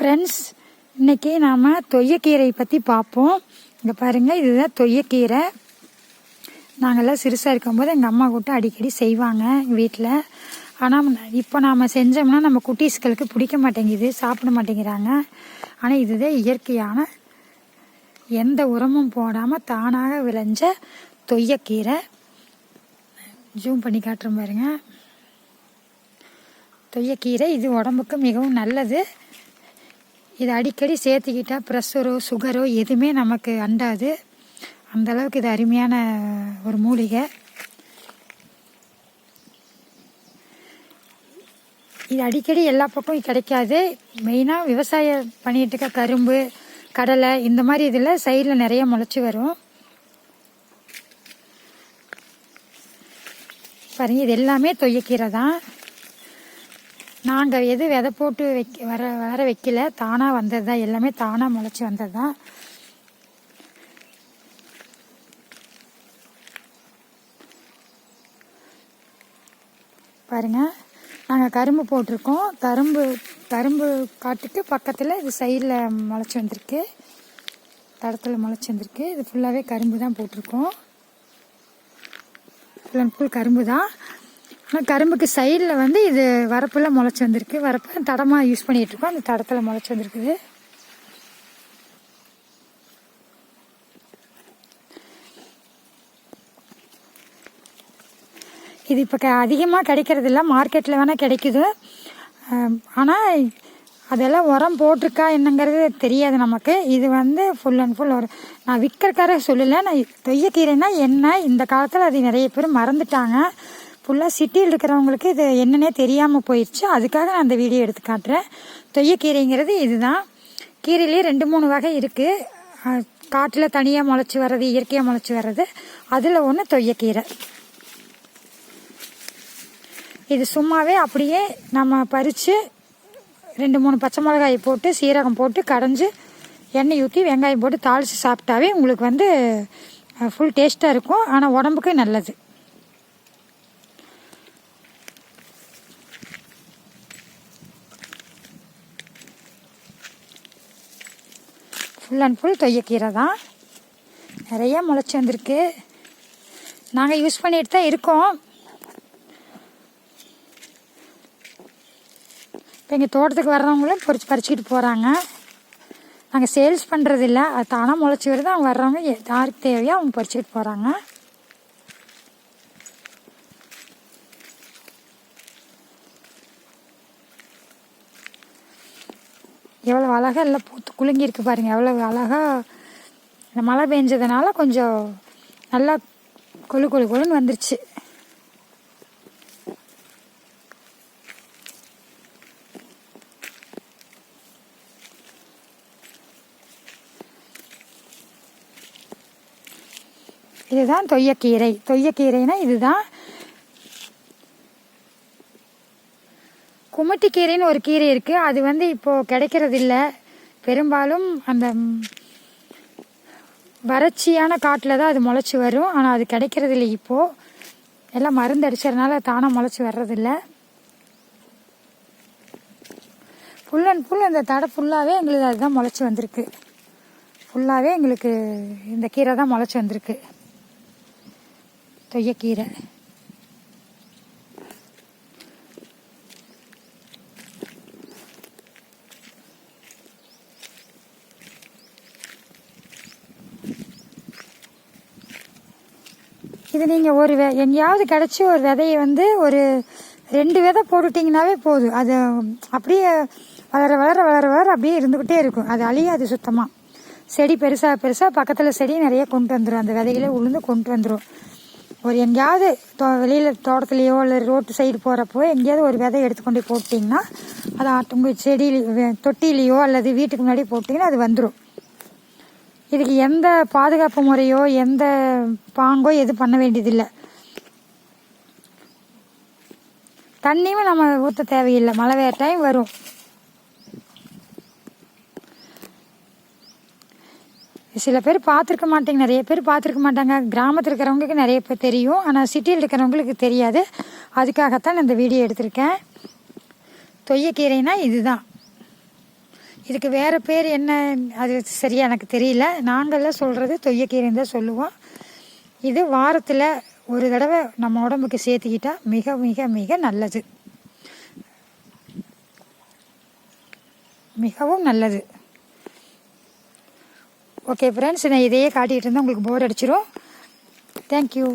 Friends, இன்றைக்கி நாம் தொய்யக்கீரை பற்றி பார்ப்போம். இங்கே பாருங்கள், இதுதான் தொய்யக்கீரை. நாங்கள்லாம் சிறுசாக இருக்கும்போது எங்கள் அம்மா கூட்ட அடிக்கடி செய்வாங்க வீட்டில். ஆனால் இப்போ நாம் செஞ்சோம்னா நம்ம குட்டீஸ்களுக்கு பிடிக்க மாட்டேங்குது, சாப்பிட மாட்டேங்கிறாங்க. ஆனால் இதுதான் இயற்கையான எந்த உரமும் போடாமல் தானாக விளைஞ்ச தொய்யக்கீரை. ஜூம் பண்ணி காட்டுறோம் பாருங்க. தொய்யக்கீரை இது உடம்புக்கு மிகவும் நல்லது. இது அடிக்கடி சேர்த்துக்கிட்டால் ப்ரெஷரோ சுகரோ எதுவுமே நமக்கு அண்டாது. அந்தளவுக்கு இது அருமையான ஒரு மூலிகை. இது அடிக்கடி எல்லா பக்கமும் கிடைக்காது. மெயினாக விவசாயம் பண்ணிகிட்டு இருக்க கரும்பு, கடலை இந்த மாதிரி இதில் சைடில் நிறைய முளைச்சி வரும். பாருங்க, இது எல்லாமே தொய்யக்கீரை தான். நாங்கள் எது விதை போட்டு வர வைக்கல, தானாக வந்தது தான். எல்லாமே தானாக முளைச்சி வந்தது தான். பாருங்கள், நாங்கள் கரும்பு போட்டிருக்கோம். கரும்பு காட்டுக்கு பக்கத்தில் இது சைடில் முளைச்சி வந்திருக்கு, தடத்தில் முளைச்சி வந்திருக்கு. இது ஃபுல்லாகவே கரும்பு தான் போட்டிருக்கோம். ஃபுல் அண்ட் ஃபுல் கரும்பு தான். ஆனால் கரும்புக்கு சைடில் வந்து இது வரப்பில் முளைச்சி வந்திருக்கு. வரப்பு தடமாக யூஸ் பண்ணிகிட்ருக்கோம். அந்த தடத்தில் முளைச்சி வந்திருக்குது. இது இப்போ அதிகமாக கிடைக்கிறதில்ல, மார்க்கெட்டில் வேணால் கிடைக்குது. ஆனால் அதெல்லாம் உரம் போட்டிருக்கா என்னங்கிறது தெரியாது நமக்கு. இது வந்து ஃபுல் அண்ட் ஃபுல் ஒரு, நான் விற்கிறக்கார சொல்லலை. நான் தொய்யக்கீரைனா என்ன, இந்த காலத்தில் அது நிறைய பேர் மறந்துட்டாங்க. ஃபுல்லாக சிட்டியில் இருக்கிறவங்களுக்கு இது என்னன்னே தெரியாமல் போயிடுச்சு. அதுக்காக நான் அந்த வீடியோ எடுத்து காட்டுறேன். தொய்யக்கீரைங்கிறது இதுதான். கீரையிலே 2-3 வகை இருக்குது. காட்டில் தனியாக முளைச்சி வர்றது, இயற்கையாக முளைச்சி வர்றது. அதில் ஒன்று தொய்யக்கீரை. இது சும்மாவே அப்படியே நம்ம பறித்து 2-3 பச்சை மிளகாய் போட்டு சீரகம் போட்டு கடைஞ்சி எண்ணெய் ஊற்றி வெங்காயம் போட்டு தாளித்து சாப்பிட்டாவே உங்களுக்கு வந்து ஃபுல் டேஸ்ட்டாக இருக்கும். ஆனால் உடம்புக்கு நல்லது. ஃபுல் அண்ட் ஃபுல் தொய்யக்கீரை தான். நிறைய முளைச்சி வந்திருக்கு. நாங்கள் யூஸ் பண்ணிட்டு தான் இருக்கோம். இப்போ எங்கள் தோட்டத்துக்கு வர்றவங்களும் பறிச்சுக்கிட்டு போகிறாங்க. நாங்கள் சேல்ஸ் பண்ணுறதில்ல, அது தானாக முளைச்சி வருது. அவங்க வர்றவங்க யாருக்கு தேவையோ அவங்க பறிச்சுக்கிட்டு போகிறாங்க. எவ்வளோ அழகாக எல்லாம் பூத்து குலுங்கி இருக்கு பாருங்கள். எவ்வளோ அழகாக இந்த மழை பெஞ்சதுனால கொஞ்சம் நல்லா கொழுன்னு வந்துருச்சு. இதுதான் தொய்யக்கீரை. தொய்யக்கீரைனா இதுதான். குமட்டிக்கீரைன்னு ஒரு கீரை இருக்குது. அது வந்து இப்போது கிடைக்கிறது இல்லை. பெரும்பாலும் அந்த வறட்சியான காட்டில் தான் அது முளைச்சி வரும். ஆனால் அது கிடைக்கிறது இல்லை இப்போது. எல்லாம் மருந்து அடிச்சதுனால தானாக முளைச்சி வர்றதில்லை. ஃபுல் அண்ட் ஃபுல் அந்த தடை ஃபுல்லாகவே எங்களுக்கு அதுதான் முளைச்சி வந்திருக்கு. ஃபுல்லாகவே எங்களுக்கு இந்த கீரை தான் முளைச்சி வந்திருக்கு, தொய்யக்கீரை. இது நீங்கள் எங்கேயாவது கிடச்சி ஒரு விதையை வந்து ஒரு 2 விதை போட்டுட்டிங்கனாவே போதும். அது அப்படியே வளர அப்படியே இருந்துக்கிட்டே இருக்கும். அது அழியாது சுத்தமாக. செடி பெருசாக பக்கத்தில் செடி நிறைய கொண்டு வந்துடும். அந்த விதைகளே உளுந்து கொண்டு வந்துடும். ஒரு எங்கேயாவது வெளியில் தோட்டத்துலேயோ இல்லை ரோட்டு சைடு போகிறப்போ எங்கேயாவது ஒரு விதை எடுத்துக்கொண்டு போட்டிங்கன்னா அது உங்கள் செடியில தொட்டிலேயோ அல்லது வீட்டுக்கு முன்னாடி போட்டிங்கன்னா அது வந்துடும். இதுக்கு எந்த பாதுகாப்பு முறையோ எந்த பாங்கோ எது பண்ண வேண்டியதில்லை. தண்ணியும் நம்ம ஊற்ற தேவையில்லை. மழை வேறு டைம் வரும். சில பேர் பார்த்துருக்க மாட்டேங்க, நிறைய பேர் பார்த்துருக்க மாட்டாங்க. கிராமத்தில் இருக்கிறவங்களுக்கு நிறைய பேர் தெரியும், ஆனால் சிட்டியில் இருக்கிறவங்களுக்கு தெரியாது. அதுக்காகத்தான் நான் இந்த வீடியோ எடுத்திருக்கேன். தொய்யக்கீரைனா இதுதான். இதுக்கு வேறு பேர் என்ன, அது சரியாக எனக்கு தெரியல. நாங்கள்லாம் சொல்கிறது தொய்யக்கீரைன்னு தான் சொல்லுவோம். இது வாரத்தில் ஒரு தடவை நம்ம உடம்புக்கு சேர்த்துக்கிட்டா மிக மிக மிக நல்லது, மிகவும் நல்லது. ஓகே ஃப்ரெண்ட்ஸ், நான் இதையே காட்டிகிட்டு இருந்தால் உங்களுக்கு போர் அடிச்சிடும். தேங்க்யூ.